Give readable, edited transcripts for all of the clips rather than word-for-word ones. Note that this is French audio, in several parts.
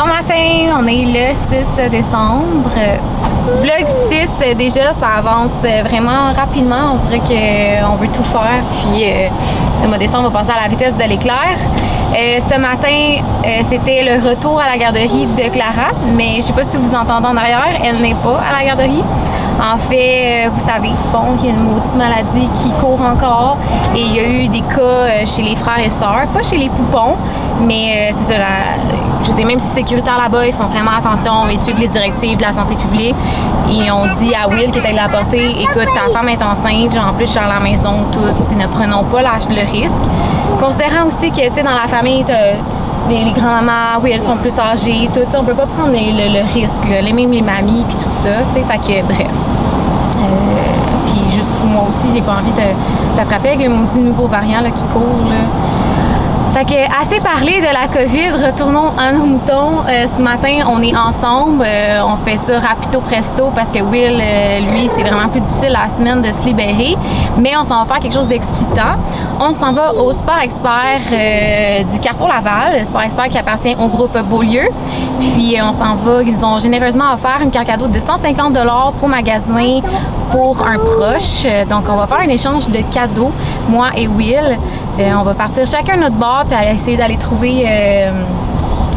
Bon matin, on est le 6 décembre. Vlog 6, déjà, ça avance vraiment rapidement. On dirait qu'on veut tout faire. Puis le mois de décembre, on va passer à la vitesse de l'éclair. Ce matin, c'était le retour à la garderie de Clara, mais je ne sais pas si vous entendez en arrière, elle n'est pas à la garderie. En fait, vous savez, bon, il y a une maudite maladie qui court encore et il y a eu des cas chez les frères et sœurs, pas chez les poupons, mais c'est ça, je veux dire, même si c'est sécuritaire là-bas, ils font vraiment attention, ils suivent les directives de la santé publique. Et on dit à Will qui est allé la porter, écoute, ta femme est enceinte, genre, en plus je suis à la maison, tout, ne prenons pas le risque. Considérant aussi que, tu sais, dans la famille, les grands-mamans, oui, elles sont plus âgées, tout, on peut pas prendre le risque, là, même les mamies, puis tout ça, tu sais, fait que, bref. Puis juste, moi aussi, j'ai pas envie de t'attraper avec le maudit nouveau variant là, qui court, là. Fait que, assez parlé de la COVID, retournons à nos moutons. Ce matin, on est ensemble. On fait ça rapido presto parce que Will, lui, c'est vraiment plus difficile la semaine de se libérer. Mais on s'en va faire quelque chose d'excitant. On s'en va au Sport Expert du Carrefour Laval, le Sport Expert qui appartient au groupe Beaulieu. Puis on s'en va, ils ont généreusement offert une carte cadeau de 150 $ pour magasiner pour un proche. Donc on va faire un échange de cadeaux, moi et Will. On va partir chacun notre bar puis essayer d'aller trouver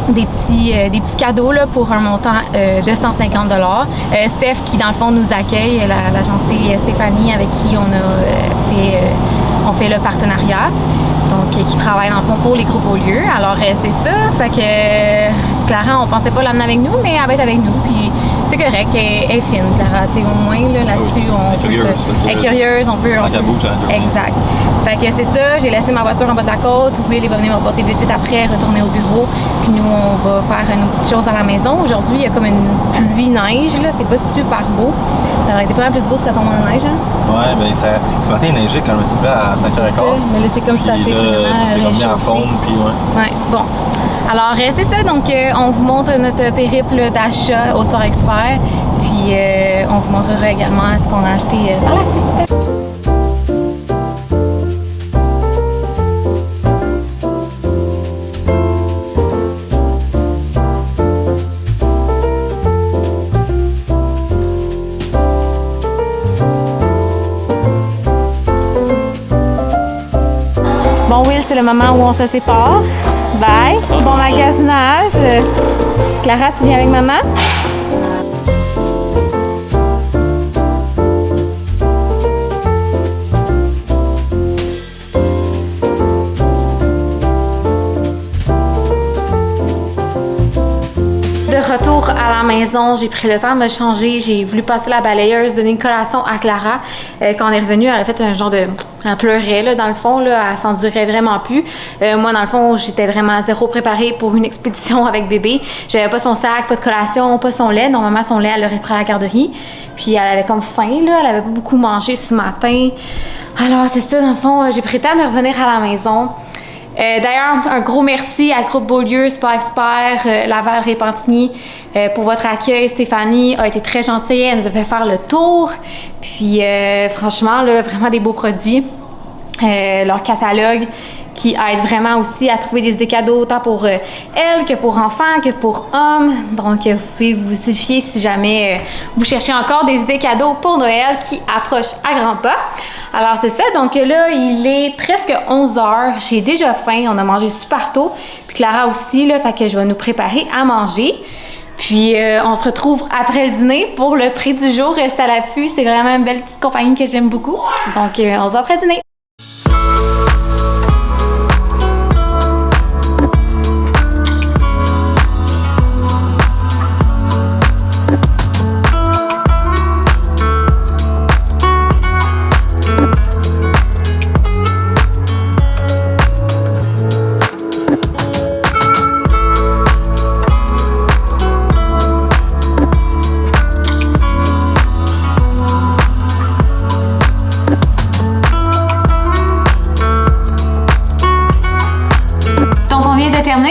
des petits cadeaux là, pour un montant de 150 $. Steph qui dans le fond nous accueille, la gentille Stéphanie avec qui on fait le partenariat, donc qui travaille dans le fond pour les groupes Beaulieu. Alors c'est ça, fait que Clara, on pensait pas l'amener avec nous, mais elle va être avec nous, puis c'est correct, elle est fine, Clara, tu sais, au moins là-dessus, elle est curieuse, on peut... Exact. Fait que c'est ça, j'ai laissé ma voiture en bas de la côte, Will va venir me porter vite après, retourner au bureau, puis nous on va faire nos petites choses à la maison. Aujourd'hui, il y a comme une pluie-neige, là, c'est pas super beau. Ça aurait été pas mal plus beau si ça tombe en neige, hein? Ouais, bien ce matin il neigeait quand je me suis levé à 5h15. Mais là c'est comme si ça s'est vraiment mis en fond, puis ouais, bon. Alors c'est ça, donc on vous montre notre périple d'achat au Sport Expert, puis on vous montrera également ce qu'on a acheté par la suite. Bon, Will, c'est le moment où on se sépare. Bye. Bon magasinage. Clara, tu viens avec maman? De retour à la maison, j'ai pris le temps de changer. J'ai voulu passer la balayeuse, donner une collation à Clara. Quand on est revenu, elle a fait un genre de... Elle pleurait, là, dans le fond, là, elle s'endurait vraiment plus. Moi, dans le fond, j'étais vraiment zéro préparée pour une expédition avec bébé. J'avais pas son sac, pas de collation, pas son lait. Normalement, son lait, elle l'aurait pris à la garderie. Puis elle avait comme faim, là, elle avait pas beaucoup mangé ce matin. Alors, c'est ça, dans le fond, j'ai pris le temps de revenir à la maison. D'ailleurs, un gros merci à Groupe Beaulieu, Sport Expert, Laval, Répentigny pour votre accueil. Stéphanie a été très gentille, elle nous a fait faire le tour. Puis franchement, là, vraiment des beaux produits. Leur catalogue qui aide vraiment aussi à trouver des idées cadeaux autant pour elle que pour enfants, que pour hommes. Donc, vous pouvez vous y fier si jamais vous cherchez encore des idées cadeaux pour Noël qui approchent à grands pas. Alors, c'est ça. Donc là, il est presque 11 h. J'ai déjà faim. On a mangé super tôt. Puis Clara aussi, là, fait que je vais nous préparer à manger. Puis, on se retrouve après le dîner pour le prix du jour. Restez à l'affût. C'est vraiment une belle petite compagnie que j'aime beaucoup. Donc, on se voit après le dîner.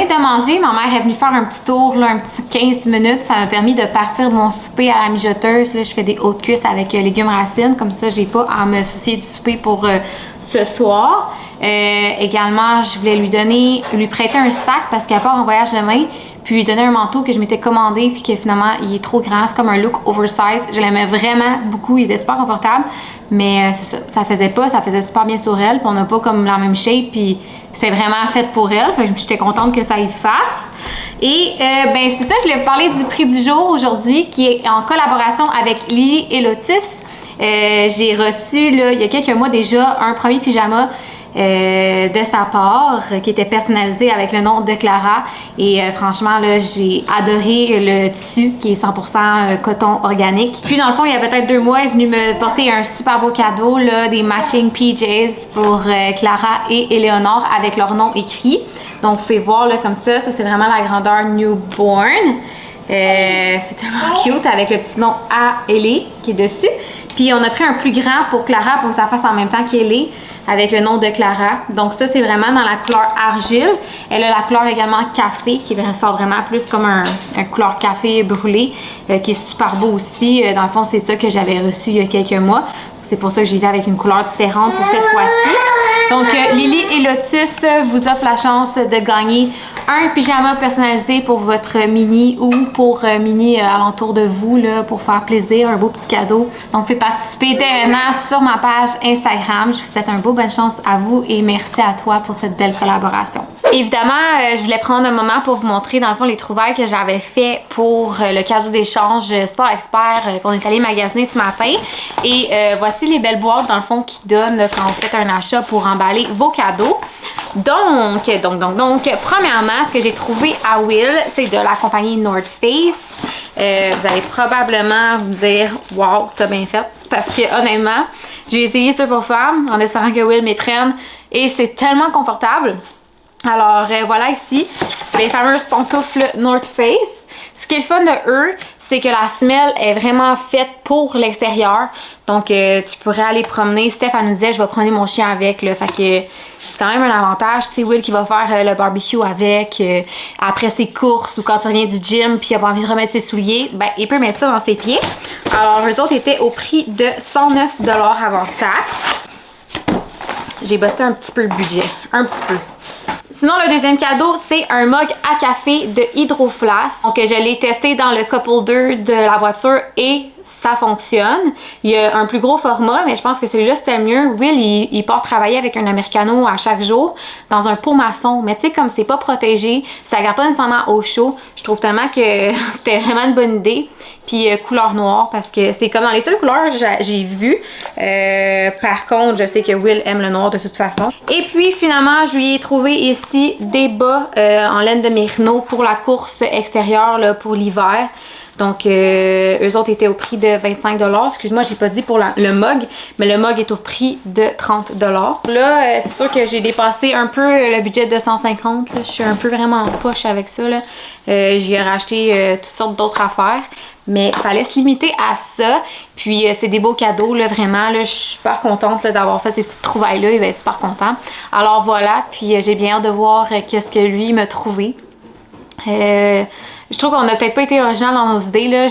De manger, ma mère est venue faire un petit tour, là, un petit 15 minutes. Ça m'a permis de partir mon souper à la mijoteuse. Là, je fais des hautes cuisses avec légumes racines. Comme ça, j'ai pas à me soucier du souper pour ce soir. Également, je voulais lui prêter un sac parce qu'elle part en voyage demain, puis lui donner un manteau que je m'étais commandé, puis que finalement, il est trop grand. C'est comme un look oversize. Je l'aimais vraiment beaucoup. Il était super confortable, mais ça faisait super bien sur elle, puis on n'a pas comme la même shape, puis c'est vraiment fait pour elle. Fait que j'étais contente que ça y fasse. Et ben c'est ça, je voulais vous parler du prix du jour aujourd'hui, qui est en collaboration avec Lily et Lotus. J'ai reçu, là, il y a quelques mois déjà, un premier pyjama de sa part qui était personnalisé avec le nom de Clara. Et franchement, là, j'ai adoré le tissu qui est 100% coton organique. Puis dans le fond, il y a peut-être 2 mois, elle est venue me porter un super beau cadeau, là, des matching PJs pour Clara et Éléonore avec leur nom écrit. Donc, vous pouvez voir là, comme ça c'est vraiment la grandeur newborn. C'est tellement cute avec le petit nom A-L-E qui est dessus. Puis on a pris un plus grand pour Clara pour que ça fasse en même temps qu'Ellie avec le nom de Clara. Donc ça, c'est vraiment dans la couleur argile. Elle a la couleur également café qui sort vraiment plus comme un couleur café brûlé qui est super beau aussi. Dans le fond, c'est ça que j'avais reçu il y a quelques mois. C'est pour ça que j'ai été avec une couleur différente pour cette fois-ci. Donc, Lily et Lotus vous offrent la chance de gagner un pyjama personnalisé pour votre mini ou pour mini alentour de vous là, pour faire plaisir, un beau petit cadeau. Donc, faites participer dès maintenant sur ma page Instagram. Je vous souhaite un beau bonne chance à vous et merci à toi pour cette belle collaboration. Évidemment, je voulais prendre un moment pour vous montrer dans le fond les trouvailles que j'avais fait pour le cadeau d'échange Sport Expert qu'on est allé magasiner ce matin. Et voici les belles boîtes dans le fond qui donnent là, quand vous faites un achat pour emballer vos cadeaux. Donc, premièrement, ce que j'ai trouvé à Will, c'est de la compagnie North Face. Vous allez probablement vous dire « Wow, t'as bien fait » parce que honnêtement, j'ai essayé ça pour femmes en espérant que Will m'y prenne et c'est tellement confortable. Alors voilà ici, c'est les fameuses pantoufles North Face. Ce qui est le fun de eux, c'est que la semelle est vraiment faite pour l'extérieur. Donc, tu pourrais aller promener. Steph, elle nous disait, je vais promener mon chien avec. Là. Fait que c'est quand même un avantage. C'est Will qui va faire le barbecue avec. Après ses courses ou quand il revient du gym puis il a pas envie de remettre ses souliers, ben, il peut mettre ça dans ses pieds. Alors, eux autres étaient au prix de 109 $ avant taxe. J'ai busté un petit peu le budget. Un petit peu. Sinon, le deuxième cadeau, c'est un mug à café de Hydro Flask. Donc, je l'ai testé dans le cup holder de la voiture et ça fonctionne. Il y a un plus gros format, mais je pense que celui-là, c'était le mieux. Will, il part travailler avec un americano à chaque jour dans un pot maçon. Mais tu sais, comme c'est pas protégé, ça garde pas nécessairement au chaud. Je trouve tellement que c'était vraiment une bonne idée. Puis couleur noire, parce que c'est comme dans les seules couleurs que j'ai vues. Par contre, je sais que Will aime le noir de toute façon. Et puis finalement, je lui ai trouvé ici des bas en laine de mérino pour la course extérieure là, pour l'hiver. Donc, eux autres étaient au prix de 25 $. Excuse-moi, j'ai pas dit pour le mug, mais le mug est au prix de 30 $. Là, c'est sûr que j'ai dépassé un peu le budget de 150 $. Là. Je suis un peu vraiment en poche avec ça. J'ai racheté toutes sortes d'autres affaires. Mais il fallait se limiter à ça. Puis c'est des beaux cadeaux, là, vraiment. Là, je suis super contente d'avoir fait ces petites trouvailles-là. Il va être super content. Alors voilà, puis j'ai bien hâte de voir qu'est-ce que lui m'a trouvé. Je trouve qu'on n'a peut-être pas été original dans nos idées. Là.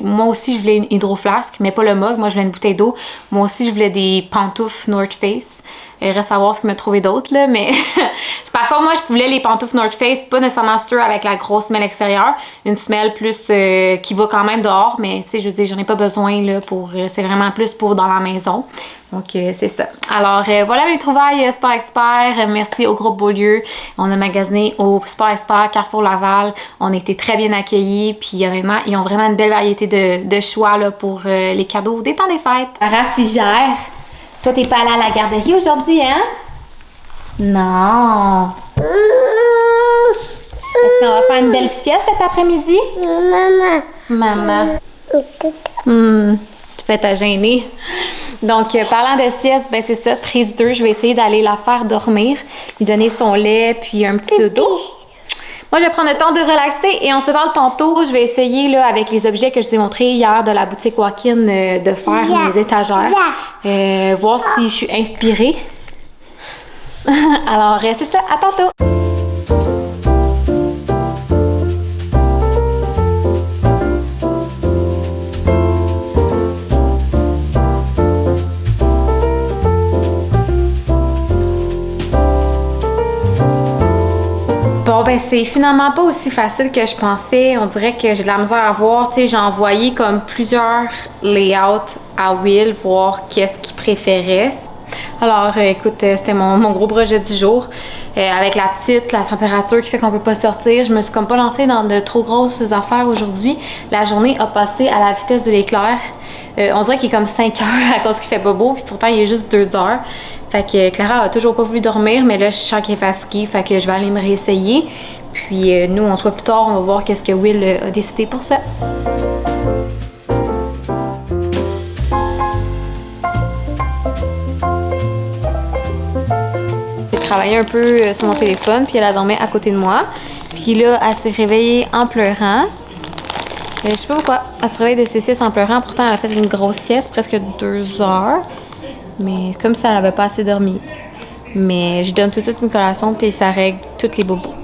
Moi aussi, je voulais une Hydro Flask, mais pas le mug. Moi, je voulais une bouteille d'eau. Moi aussi, je voulais des pantoufles North Face. Il reste à voir ce qu'il m'a trouvé d'autre, là, mais par contre, moi, je voulais les pantoufles North Face, pas nécessairement sûres avec la grosse semelle extérieure, une semelle plus qui va quand même dehors, mais tu sais, je veux dire, j'en ai pas besoin, là, c'est vraiment plus pour dans la maison. Donc, c'est ça. Alors, voilà mes trouvailles Sport Expert. Merci au groupe Beaulieu. On a magasiné au Sport Expert Carrefour Laval. On a été très bien accueillis, puis honnêtement, ils ont vraiment une belle variété de choix là, pour les cadeaux des temps des fêtes. Rafigère. Toi, t'es pas allée à la garderie aujourd'hui, hein? Non. Est-ce qu'on va faire une belle sieste cet après-midi? Maman. Tu fais ta gênée. Donc, parlant de sieste, ben c'est ça, prise 2. Je vais essayer d'aller la faire dormir, lui donner son lait, puis un petit dodo. Moi, je vais prendre le temps de relaxer et on se parle tantôt. Je vais essayer, là, avec les objets que je vous ai montrés hier de la boutique Walk-in, de faire mes étagères. Voir si je suis inspirée. Alors, c'est ça. À tantôt! Bon, ben c'est finalement pas aussi facile que je pensais. On dirait que j'ai de la misère à voir. Tu sais, j'ai envoyé comme plusieurs layouts à Will, voir qu'est-ce qu'il préférait. Alors, écoute, c'était mon gros projet du jour. Avec la température qui fait qu'on peut pas sortir, je me suis comme pas lancée dans de trop grosses affaires aujourd'hui. La journée a passé à la vitesse de l'éclair. On dirait qu'il est comme 5 heures à cause qu'il fait pas beau, puis pourtant il est juste 2 heures. Fait que Clara a toujours pas voulu dormir, mais là je sens qu'elle est fatiguée, fait que je vais aller me réessayer. Puis nous, on se voit plus tard, on va voir qu'est-ce que Will a décidé pour ça. J'ai travaillé un peu sur mon téléphone, puis elle a dormi à côté de moi. Puis là, elle s'est réveillée en pleurant. Je sais pas pourquoi. Elle se réveille de ses siestes en pleurant. Pourtant, elle a fait une grosse sieste, presque 2 heures. Mais comme ça, elle n'avait pas assez dormi. Mais je donne tout de suite une collation, puis ça règle tous les bobos.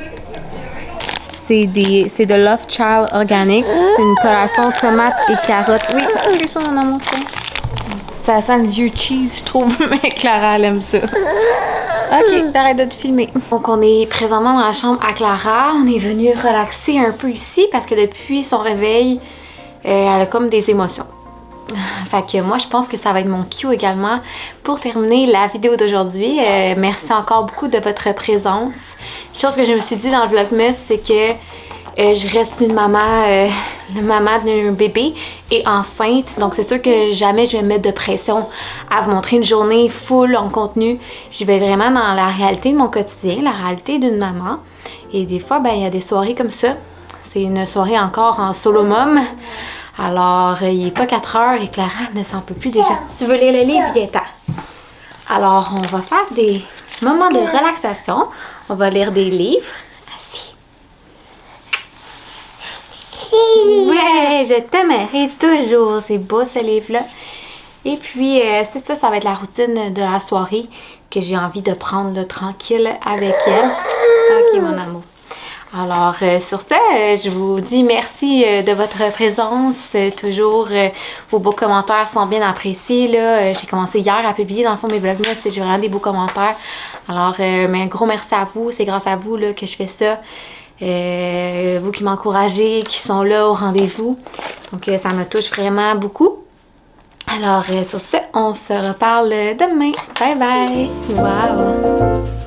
C'est de Love Child Organics. C'est une collation tomate et carottes. Oui, excuse-moi, mon amour. Ça sent le vieux cheese, je trouve, mais Clara, elle aime ça. Ok, arrête de te filmer. Donc, on est présentement dans la chambre à Clara. On est venu relaxer un peu ici parce que depuis son réveil, elle a comme des émotions. Fait que moi, je pense que ça va être mon cue également pour terminer la vidéo d'aujourd'hui. Merci encore beaucoup de votre présence. Une chose que je me suis dit dans le Vlogmas, c'est que je reste une maman d'un bébé et enceinte. Donc, c'est sûr que jamais je vais me mettre de pression à vous montrer une journée full en contenu. Je vais vraiment dans la réalité de mon quotidien, la réalité d'une maman. Et des fois, ben, il y a des soirées comme ça. C'est une soirée encore en solo mom. Alors, il n'est pas 4 heures et Clara ne s'en peut plus déjà. Tu veux lire le livre, Vieta? Alors, on va faire des moments de relaxation. On va lire des livres. Assis. Ouais, je t'aimerai toujours. C'est beau ce livre-là. Et puis, c'est ça, ça va être la routine de la soirée que j'ai envie de prendre là, tranquille avec elle. Ok, mon amour. Alors, sur ça, je vous dis merci de votre présence. Toujours, vos beaux commentaires sont bien appréciés. J'ai commencé hier à publier dans le fond mes vlogmas et j'ai vraiment des beaux commentaires. Alors, mais un gros merci à vous. C'est grâce à vous là, que je fais ça. Vous qui m'encouragez, qui sont là au rendez-vous. Donc, ça me touche vraiment beaucoup. Alors, sur ce, on se reparle demain. Bye bye! Wow!